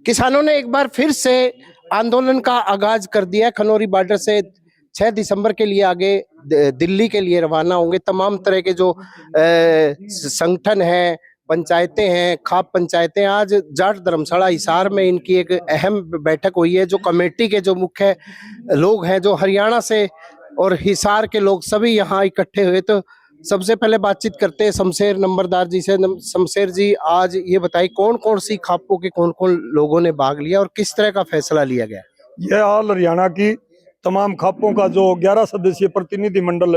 किसानों ने एक बार फिर से आंदोलन का आगाज कर दिया है। खनौरी बॉर्डर से 6 दिसंबर के लिए आगे दिल्ली के लिए रवाना होंगे। तमाम तरह के जो संगठन हैं, पंचायतें हैं, खाप पंचायतें, आज जाट धर्मशाला हिसार में इनकी एक अहम बैठक हुई है। जो कमेटी के जो मुख्य लोग हैं, जो हरियाणा से और हिसार के लोग सभी यहाँ इकट्ठे हुए। तो सबसे पहले बातचीत करते हैं शमशेर नंबरदार जी से। शमशेर जी, आज ये बताइए कौन कौन सी खापों के कौन कौन लोगों ने भाग लिया और किस तरह का फैसला लिया गया? यह ऑल हरियाणा की तमाम खापों का जो 11 सदस्यीय प्रतिनिधि मंडल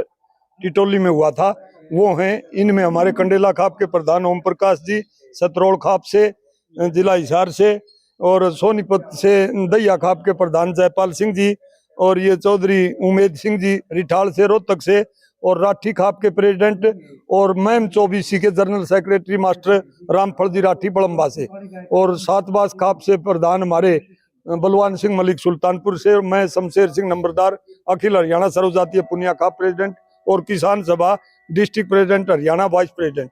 टिटोली में हुआ था वो हैं। इनमें हमारे कंडेला खाप के प्रधान ओम प्रकाश जी, सतरोड़ खाप से, जिला हिसार से, और सोनीपत से दैया खाप के प्रधान जयपाल सिंह जी, और ये चौधरी उमेद सिंह जी रिठाल से, रोहतक से, और राठी खाप के प्रेसिडेंट और मैम 24 के जनरल सेक्रेटरी मास्टर रामफल जी राठी बड़म्बा से, और सातबास खाप से प्रधान हमारे बलवान सिंह मलिक सुल्तानपुर से, मैं शमशेर सिंह नंबरदार अखिल हरियाणा सर्वजातीय पुनिया खाप प्रेसिडेंट, और किसान सभा district president Haryana vice president.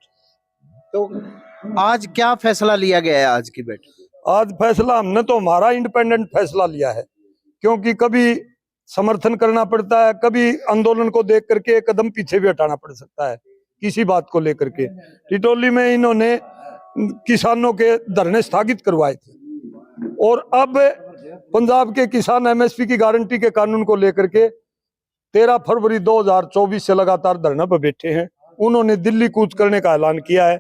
तो आज क्या फैसला लिया गया है आज की बैठक? आज फैसला हमने तो हमारा इंडिपेंडेंट फैसला लिया है, क्योंकि कभी समर्थन करना पड़ता है, कभी आंदोलन को देख करके एक कदम पीछे भी हटाना पड़ सकता है किसी बात को लेकर के। टिटोली में इन्होंने किसानों के धरने स्थगित करवाए थे, और अब पंजाब के किसान एमएसपी की गारंटी के कानून को लेकर के 13 फरवरी 2024 से लगातार धरना पर बैठे हैं। उन्होंने दिल्ली कूच करने का ऐलान किया है।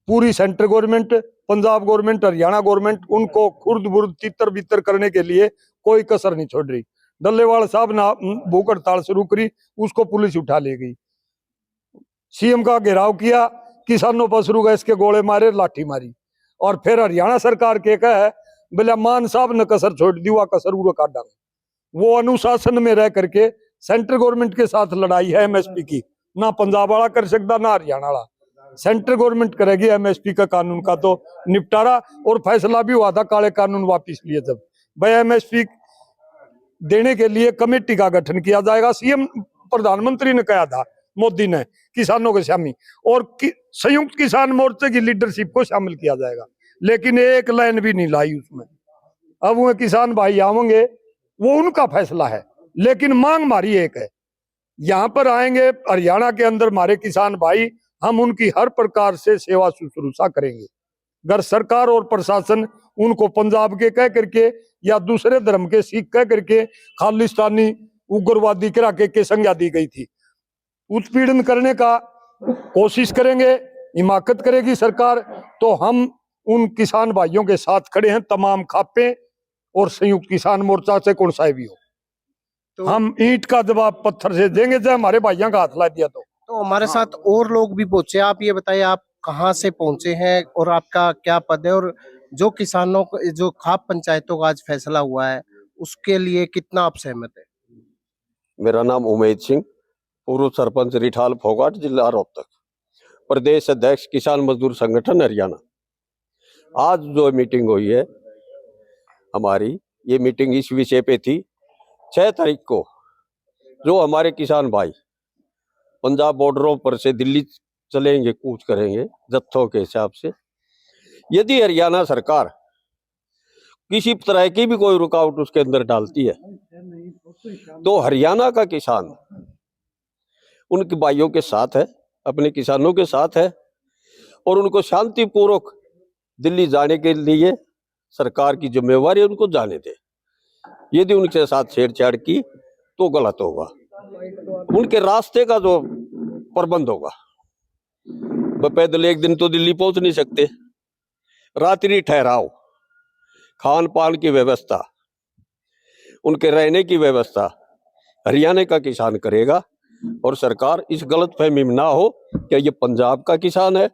पूरी central government, Punjab government, Haryana government उनको खुर्द बुर्द तितर बितर करने के लिए कोई कसर नहीं छोड़ रही। डल्लेवाल साहब ने भूख हड़ताल शुरू करी, उसको पुलिस उठा ले गई। सीएम का घेराव किया, किसानों पर शुरू गैस के गोले मारे, लाठी मारी, और फिर हरियाणा सरकार के कहे बोले मान साहब ने कसर छोड़ दी, वह कसर उड़ काटा। वो अनुशासन में रह करके सेंट्रल गवर्नमेंट के साथ लड़ाई है एमएसपी की, ना पंजाब वाला कर सकता ना हरियाणा वाला। सेंट्रल गवर्नमेंट करेगी एमएसपी का कानून का तो निपटारा, और फैसला भी हुआ था काले कानून वापिस लिए जब भाई एमएसपी देने के लिए कमेटी का गठन किया जाएगा। सीएम प्रधानमंत्री ने कहा था मोदी ने किसानों के शामिल, और संयुक्त किसान मोर्चे की लीडरशिप को शामिल किया जाएगा, लेकिन एक लाइन भी नहीं लाई उसमें। अब वो किसान भाई आवेंगे, वो उनका फैसला है, लेकिन मांग हमारी एक है। यहाँ पर आएंगे हरियाणा के अंदर हमारे किसान भाई, हम उनकी हर प्रकार से सेवा शुश्रूषा करेंगे। अगर सरकार और प्रशासन उनको पंजाब के कह करके या दूसरे धर्म के सिख कह करके खालिस्तानी उग्रवादी करा के संज्ञा दी गई थी, उत्पीड़न करने का कोशिश करेंगे, हिमाकत करेगी सरकार, तो हम उन किसान भाइयों के साथ खड़े हैं। तमाम खापे और संयुक्त किसान मोर्चा से कौन सा भी हो, तो हम ईंट का जवाब पत्थर से देंगे जब हमारे भाइयों का हाथ ला दिया तो हमारे साथ और लोग भी पहुंचे। आप ये बताइए, आप कहाँ से पहुंचे हैं और आपका क्या पद है, और जो किसानों को, जो खाप पंचायतों का आज फैसला हुआ है उसके लिए कितना आप सहमत है? मेरा नाम उमेद सिंह, पूर्व सरपंच रिठाल फोगाट, जिला रोहतक, प्रदेश अध्यक्ष किसान मजदूर संगठन हरियाणा। आज जो मीटिंग हुई है हमारी, ये मीटिंग इस विषय पे थी 6 तारीख को, जो हमारे किसान भाई पंजाब बॉर्डरों पर से दिल्ली चलेंगे, कूच करेंगे जत्थों के हिसाब से। यदि हरियाणा सरकार किसी तरह की भी कोई रुकावट उसके अंदर डालती है तो हरियाणा का किसान उनके भाइयों के साथ है, अपने किसानों के साथ है, और उनको शांतिपूर्वक दिल्ली जाने के लिए सरकार की जिम्मेवारी उनको जाने दे। यदि उनके साथ छेड़छाड़ की तो गलत होगा। उनके रास्ते का जो प्रबंध होगा, वह पैदल एक दिन तो दिल्ली पहुंच नहीं सकते। रात्रि ठहराव, खान पान की व्यवस्था, उनके रहने की व्यवस्था हरियाणा का किसान करेगा, और सरकार इस गलतफहमी में ना हो कि ये पंजाब का किसान है।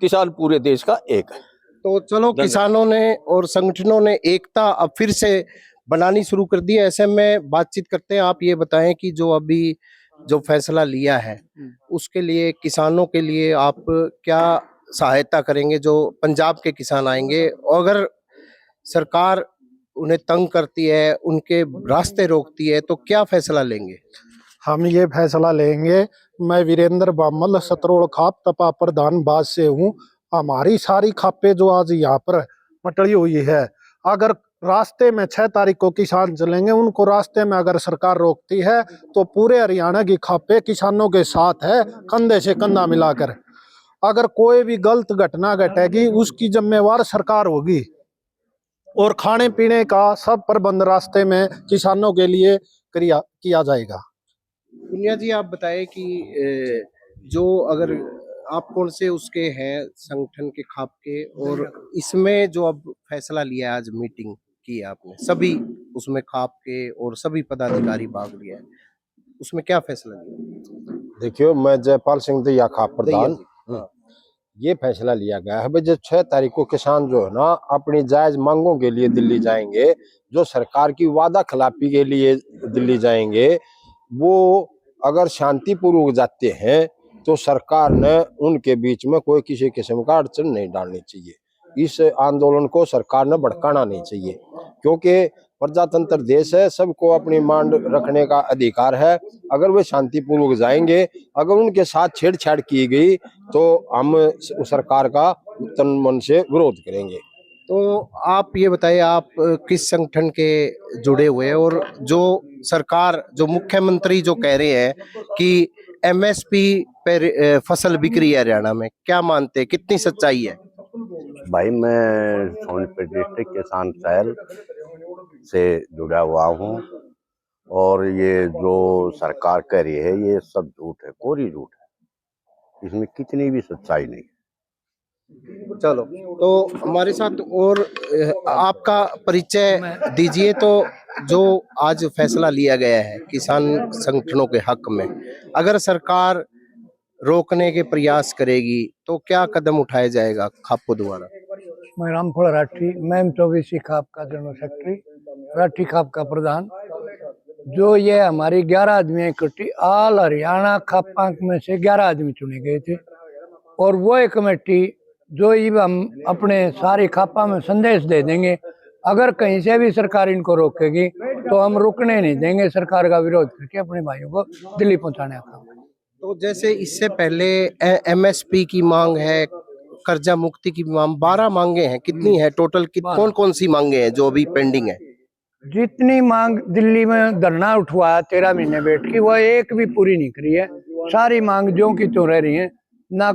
किसान पूरे देश का एक है। तो चलो, किसानों ने और संगठनों ने एकता अब फिर से बनानी शुरू कर दी है। ऐसे में बातचीत करते हैं। आप ये बताएं कि जो अभी जो फैसला लिया है उसके लिए, किसानों के लिए आप क्या सहायता करेंगे? जो पंजाब के किसान आएंगे, अगर सरकार उन्हें तंग करती है, उनके रास्ते रोकती है, तो क्या फैसला लेंगे? हम ये फैसला लेंगे। मैं वीरेंद्र बामल, सतरोड़ खाप तपा प्रधान बाज से हूँ। हमारी सारी खापे जो आज यहाँ पर मटड़ी हुई है, अगर रास्ते में 6 तारीख को किसान चलेंगे, उनको रास्ते में अगर सरकार रोकती है तो पूरे हरियाणा की खापे किसानों के साथ है, कंधे से कंधा मिलाकर। अगर कोई भी गलत घटना घटेगी उसकी जिम्मेवार सरकार होगी और खाने पीने का सब प्रबंध रास्ते में किसानों के लिए किया जाएगा। पुनिया जी, आप बताएं कि जो अगर आप कौन से उसके हैं संगठन के खाप के, और इसमें जो अब फैसला लिया है, आज मीटिंग की है आपने, सभी उसमें खाप के और सभी पदाधिकारी भाग लिया है, उसमें क्या फैसला लिया? देखियो, मैं जयपाल सिंह दैया खाप प्रधान। हाँ। ये फैसला लिया गया है भाई, जब 6 तारीख को किसान जो है ना अपनी जायज मांगों के लिए दिल्ली जाएंगे, जो सरकार की वादा खिलाफी के लिए दिल्ली जाएंगे, वो अगर शांतिपूर्वक जाते हैं तो सरकार ने उनके बीच में कोई किसी किस्म का अड़चन नहीं डालनी चाहिए। इस आंदोलन को सरकार ने भड़काना नहीं चाहिए, क्योंकि प्रजातंत्र देश है, सबको अपनी मांग रखने का अधिकार है। अगर वे शांतिपूर्वक जाएंगे, अगर उनके साथ छेड़छाड़ की गई तो हम सरकार का तन मन से विरोध करेंगे। तो आप ये बताइए, आप किस संगठन के जुड़े हुए हैं, और जो सरकार, जो मुख्यमंत्री जो कह रहे हैं कि एमएसपी पर फसल बिक रही है हरियाणा में, क्या मानते हैं, कितनी सच्चाई है? भाई, मैं सोनीपत डिस्ट्रिक्ट किसान सेल से जुड़ा हुआ हूँ, और ये जो सरकार कह रही है ये सब झूठ है, कोरी झूठ है, इसमें कितनी भी सच्चाई नहीं। चलो, तो हमारे साथ और आपका परिचय दीजिए। तो जो आज फैसला लिया गया है किसान संगठनों के हक में, अगर सरकार रोकने के प्रयास करेगी तो क्या कदम उठाया जाएगा खापो द्वारा? मैं रामफल राठी, मैं 24 खाप का जनरल सेक्रेटरी, राठी खाप का प्रधान। जो ये हमारी 11 आदमी इकट्ठी, ऑल हरियाणा खापांक में से 11 आदमी चुने गए थे, और वो एक कमेटी जो हम अपने सारी खापा में संदेश दे देंगे, अगर कहीं से भी सरकार इनको रोकेगी तो हम रुकने नहीं देंगे, सरकार का विरोध करके अपने भाइयों को दिल्ली पहुंचाने का काम। तो जैसे इससे पहले एमएसपी की मांग है, कर्जा मुक्ति की मांग, 12 मांगे हैं, कितनी है टोटल? कौन कौन सी मांगे हैं जो अभी पेंडिंग है? जितनी मांग दिल्ली में धरना उठवाया 13 महीने बैठ की, वो एक भी पूरी नहीं करी है। सारी मांग जो की तो रह रही है ना।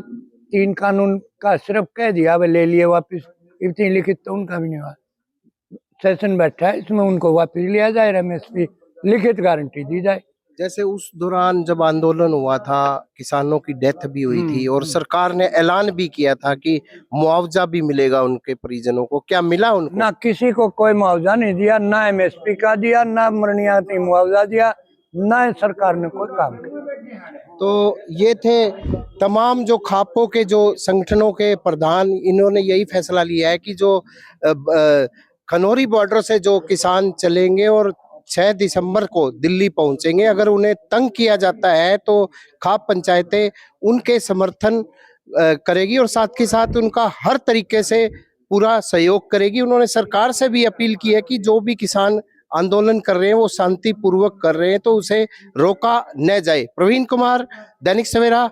3 कानून का सिर्फ कह दिया, वे ले लिए वापस, इतनी लिखित तो उनका भी नहीं हुआ। सेशन बैठा है, इसमें उनको वापस लिया जाए, एमएसपी लिखित गारंटी दी जाए। जैसे उस दौरान जब आंदोलन हुआ था, किसानों की डेथ भी हुई थी, और सरकार ने ऐलान भी किया था कि मुआवजा भी मिलेगा उनके परिजनों को, क्या मिला उनको? ना किसी को कोई मुआवजा नहीं दिया, ना एमएसपी का दिया, ना मरणीय मुआवजा दिया, ना सरकार ने कोई काम किया। तो ये थे तमाम जो खापों के जो संगठनों के प्रधान, इन्होंने यही फैसला लिया है कि जो खनौरी बॉर्डर से जो किसान चलेंगे और 6 दिसंबर को दिल्ली पहुंचेंगे, अगर उन्हें तंग किया जाता है तो खाप पंचायतें उनके समर्थन करेगी और साथ के साथ उनका हर तरीके से पूरा सहयोग करेगी। उन्होंने सरकार से भी अपील की है कि जो भी किसान आंदोलन कर रहे हैं वो शांतिपूर्वक कर रहे हैं तो उसे रोका न जाए। प्रवीण कुमार, दैनिक सवेरा।